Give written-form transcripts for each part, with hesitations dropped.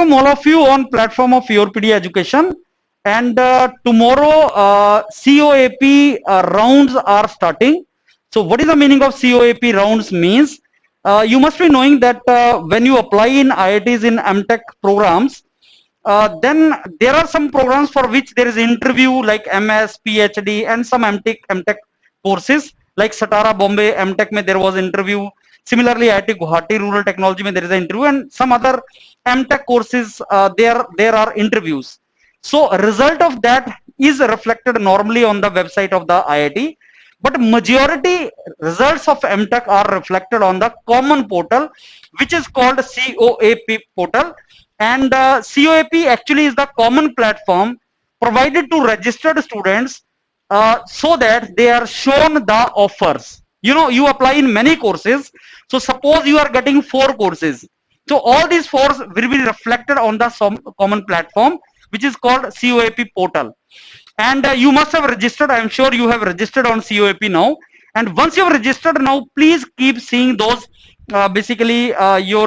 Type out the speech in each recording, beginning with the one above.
welcome all of you on platform of YourPedia Education. And tomorrow COAP rounds are starting. So what is the meaning of COAP rounds means? You must be knowing that when you apply in IITs in MTech programs, then there are some programs for which there is interview like MS, PhD, and some MTech courses like Satara Bombay MTech mein there was interview. Similarly, IIT Guwahati Rural Technology mein there is an interview, and some other MTech courses there are interviews. So result of that is reflected normally on the website of the IIT, but majority results of MTech are reflected on the common portal, which is called COAP portal. And COAP actually is the common platform provided to registered students so that they are shown the offers. You know, you apply in many courses. So suppose you are getting 4 courses. So all these 4 will be reflected on the common platform, which is called COAP portal. And you must have registered. I am sure you have registered on COAP now. And once you have registered now, please keep seeing those basically your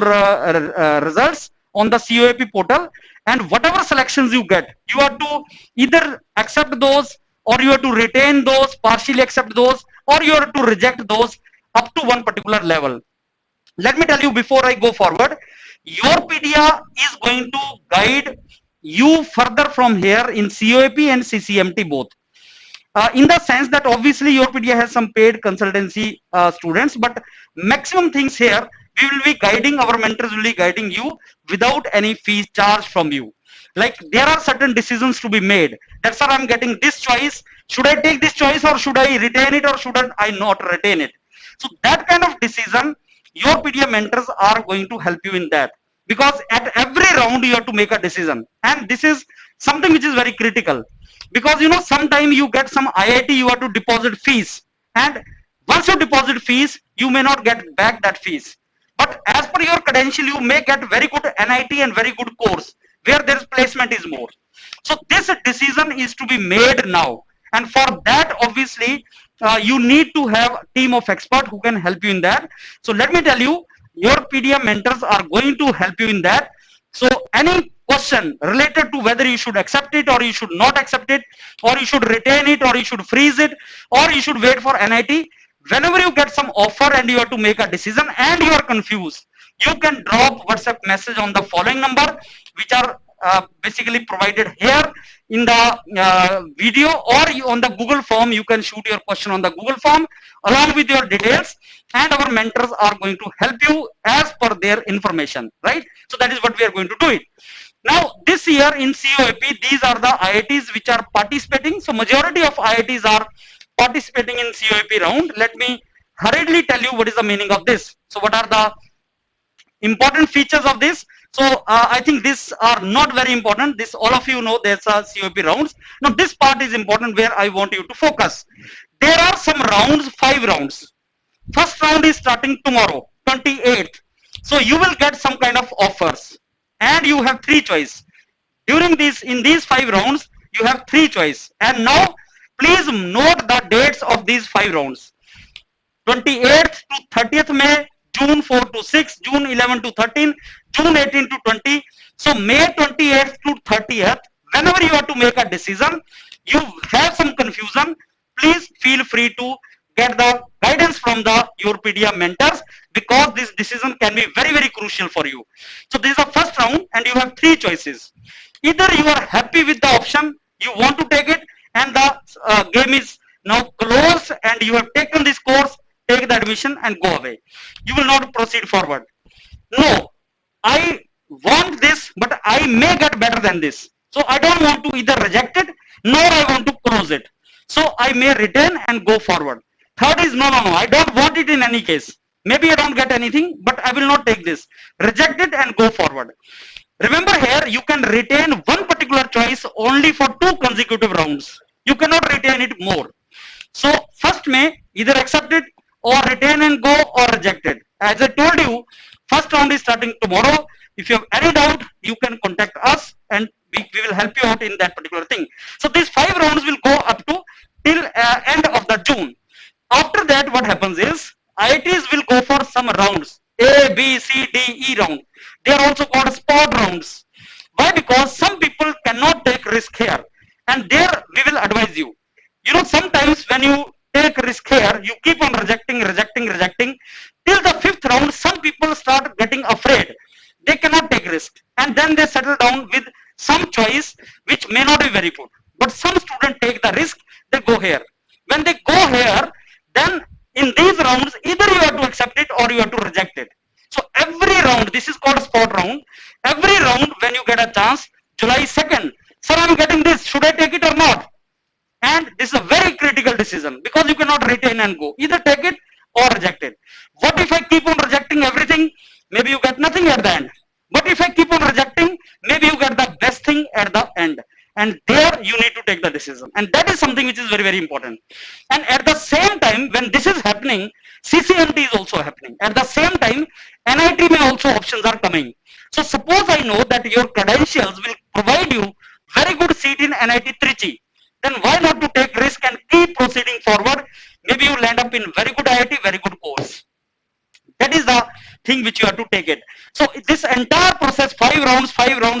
results on the COAP portal. And whatever selections you get, you have to either accept those, or you have to retain those, partially accept those, or you have to reject those up to one particular level. Let me tell you before I go forward, YourPedia is going to guide you further from here in COAP and CCMT both. In the sense that obviously YourPedia has some paid consultancy students, but maximum things here we will be guiding, our mentors will be guiding you without any fees charged from you. Like there are certain decisions to be made. That's why I'm getting this choice. Should I take this choice, or should I retain it, or should I not retain it? So that kind of decision, YourPedia mentors are going to help you in that, because at every round you have to make a decision, and this is something which is very critical. Because you know, sometimes you get some IIT, you have to deposit fees, and once you deposit fees, you may not get back that fees. But as per your credential, you may get very good NIT and very good course where their placement is more. So this decision is to be made now, and for that obviously you need to have a team of experts who can help you in that. So let me tell you, YourPedia mentors are going to help you in that. So any question related to whether you should accept it or you should not accept it, or you should retain it or you should freeze it, or you should wait for NIT, whenever you get some offer and you have to make a decision and you are confused, you can drop WhatsApp message on the following number, which are basically provided here in the video, or you, on the Google form, you can shoot your question on the Google form along with your details, and our mentors are going to help you as per their information, right? So that is what we are going to do it. Now this year in COAP, these are the IITs which are participating. So majority of IITs are participating in COAP round. Let me hurriedly tell you what is the meaning of this. So what are the important features of this? So I think these are not very important. This all of you know, there's a COAP rounds. Now this part is important where I want you to focus. There are some rounds, 5 rounds. First round is starting tomorrow, 28th. So you will get some kind of offers, and you have 3 choice. During this, in these 5 rounds, you have 3 choice. And now please note the dates of these 5 rounds. 28th to 30th May, June 4 to 6, June 11 to 13, June 18 to 20. So May 28th to 30th, whenever you have to make a decision, you have some confusion, please feel free to get the guidance from the YourPedia mentors, because this decision can be very, very crucial for you. So this is the first round, and you have 3 choices. Either you are happy with the option, you want to take it, and the game is now closed, and you have taken this course, take the admission and go away. You will not proceed forward. No, I want this, but I may get better than this. So I don't want to either reject it, nor I want to close it. So I may retain and go forward. Third is no, I don't want it in any case. Maybe I don't get anything, but I will not take this. Reject it and go forward. Remember here, you can retain one particular choice only for 2 consecutive rounds. You cannot retain it more. So first may either accept it or retain and go, or reject it. As I told you, first round is starting tomorrow. If you have any doubt, you can contact us, and we will help you out in that particular thing. So these 5 rounds will go up to till end of the June. After that, what happens is IITs will go for some rounds, A, B, C, D, E round. They are also called spot rounds. Why? Because some people cannot take risk here, and there we will advise you. You know, sometimes when you take risk here, you keep on rejecting till the fifth round. Some people start getting afraid. They cannot take risk, and then they settle down with some choice which may not be very good. But some students take the risk. They go here. When they go here, then in these rounds, either you have to accept it or you have to reject it. So every round, this is called spot round. Every round, when you get a chance, July 2nd, sir, I'm getting this. Should I take it or not? And this is a very critical decision because you cannot retain and go. Either take it or reject it. What if I keep on rejecting everything? Maybe you get nothing at the end. But if I keep on rejecting, maybe you get the best thing at the end. And there you need to take the decision. And that is something which is very, very important. And at the same time, when this is happening, CCMT is also happening. At the same time, NIT may also options are coming. So suppose I know that your credentials will provide you very good seat in NIT Trichy, then why not to take risk and keep proceeding forward? Maybe you land up in very good IIT, very good course. That is the thing which you have to take it. So this entire process, 5 rounds,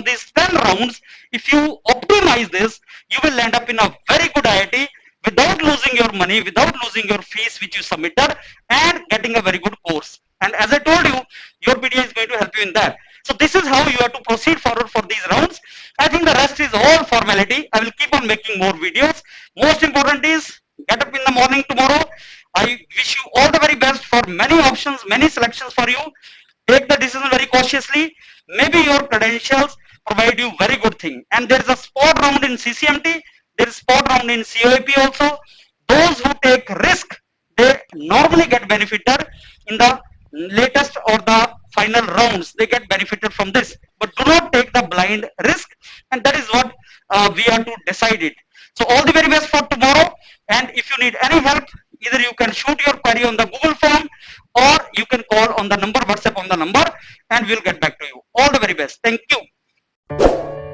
these 10 rounds, if you optimize this, you will land up in a very good IIT without losing your money, without losing your fees which you submitted, and getting a very good course. And as I told you, your PDA is going to help you in that. So this is how you have to proceed forward for these rounds. I think the rest is all formality. I will keep on making more videos. Most important is get up in the morning tomorrow. I wish you all the very best for many options, many selections for you. Take the decision very cautiously. Maybe your credentials provide you very good thing. And there is a spot round in CCMT. There is spot round in COAP also. Those who take risk, they normally get benefited in the latest or the final rounds. They get benefited from this. But do not take the blind risk. And that is what we have to decide it. So all the very best for tomorrow. And if you need any help, either you can shoot your query on the Google form or you can call on the number, WhatsApp on the number, and we'll get back to you. All the very best. Thank you.